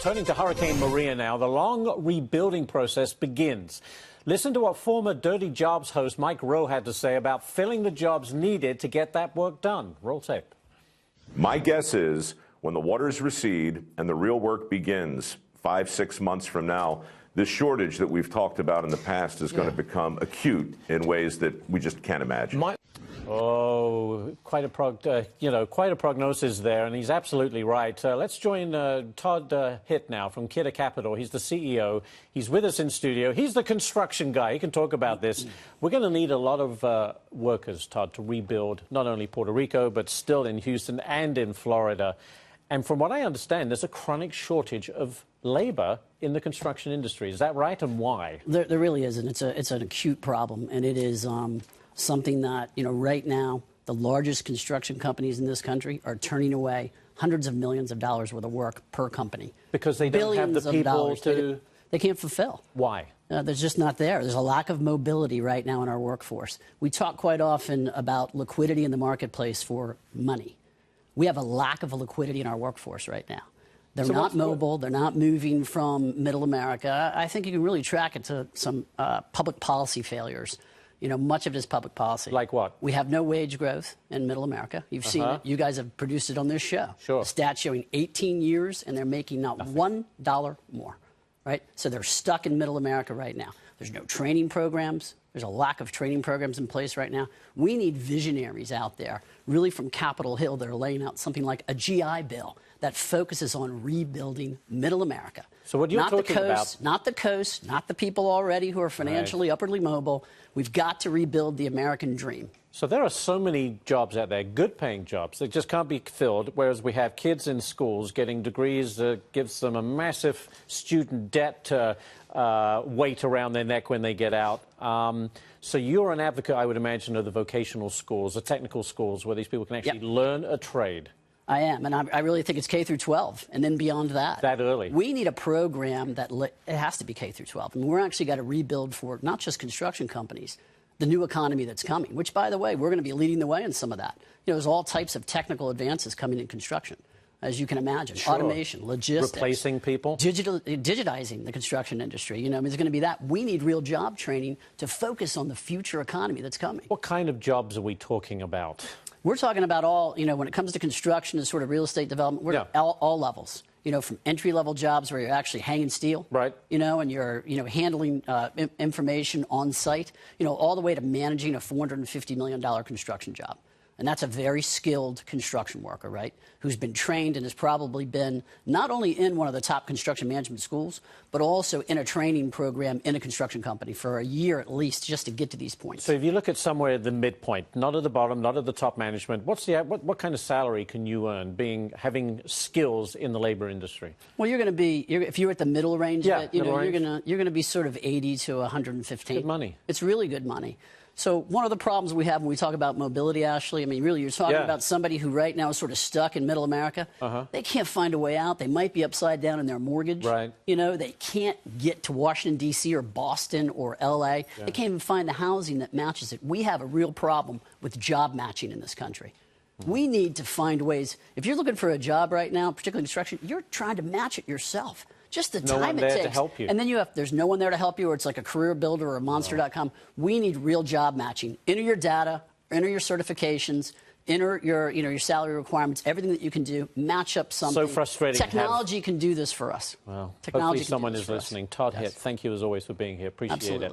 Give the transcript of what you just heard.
Turning to Hurricane Maria now, the long rebuilding process begins. Listen to what former Dirty Jobs host Mike Rowe had to say about filling the jobs needed to get that work done. Roll tape. My guess is when the waters recede and the real work begins 5-6 months from now, this shortage that we've talked about in the past is going to become acute in ways that we just can't imagine. Quite a prognosis there, and he's absolutely right. Let's join Todd Hitt now from Kidder Capital. He's the CEO. He's with us in studio. He's the construction guy. He can talk about this. We're going to need a lot of workers, Todd, to rebuild not only Puerto Rico, but still in Houston and in Florida. And from what I understand, there's a chronic shortage of labor in the construction industry. Is that right, and why? There really isn't. It's an acute problem, and it is something that, right now, the largest construction companies in this country are turning away hundreds of millions of dollars worth of work per company. Because they don't have the people to... They can't fulfill. Why? There's just not there. There's a lack of mobility right now in our workforce. We talk quite often about liquidity in the marketplace for money. We have a lack of liquidity in our workforce right now. They're not mobile. They're not moving from middle America. I think you can really track it to some public policy failures. Much of it is public policy. Like what? We have no wage growth in middle America. You've seen it. You guys have produced it on this show. Sure. A stat showing 18 years, and they're making not $1 more, right? So they're stuck in middle America right now. There's no training programs. There's a lack of training programs in place right now. We need visionaries out there, really from Capitol Hill, that are laying out something like a GI Bill that focuses on rebuilding middle America. So what you're talking about... Not the coast, not the people already who are financially upwardly mobile. We've got to rebuild the American dream. So there are so many jobs out there, good-paying jobs, that just can't be filled, whereas we have kids in schools getting degrees that gives them a massive student debt weight around their neck when they get out. So you're an advocate, I would imagine, of the vocational schools, the technical schools, where these people can actually learn a trade. I am, and I really think it's K through 12, and then beyond that. That early. We need a program that it has to be K through 12. And we're actually got to rebuild for not just construction companies, the new economy that's coming, which, by the way, we're going to be leading the way in some of that. There's all types of technical advances coming in construction, as you can imagine. Sure. Automation, logistics. Replacing people. Digitizing the construction industry. There's going to be that. We need real job training to focus on the future economy that's coming. What kind of jobs are we talking about? We're talking about all, when it comes to construction and sort of real estate development, we're all levels. From entry-level jobs where you're actually hanging steel, right? And you're, handling information on site, all the way to managing a $450 million construction job. And that's a very skilled construction worker, right, who's been trained and has probably been not only in one of the top construction management schools, but also in a training program in a construction company for a year at least, just to get to these points. So if you look at somewhere at the midpoint, not at the bottom, not at the top management, what kind of salary can you earn having skills in the labor industry? Well, you're going to be, if you're at the middle range of it, you're going to be sort of 80 to 115. Good money. It's really good money. So one of the problems we have when we talk about mobility, Ashley, really, you're talking about somebody who right now is sort of stuck in middle America. They can't find a way out. They might be upside down in their mortgage. Right. They can't get to Washington, D.C. or Boston or L.A. They can't even find the housing that matches it. We have a real problem with job matching in this country. We need to find ways. If you're looking for a job right now, particularly construction, you're trying to match it yourself. Just the time it takes. No one there to help you. And then there's no one there to help you, or it's like a career builder or a monster.com. We need real job matching. Enter your data, enter your certifications, enter your salary requirements, everything that you can do, match up something. So frustrating. Technology can do this for us. Well, Technology hopefully someone is listening. Todd Hitt, thank you as always for being here. Appreciate it.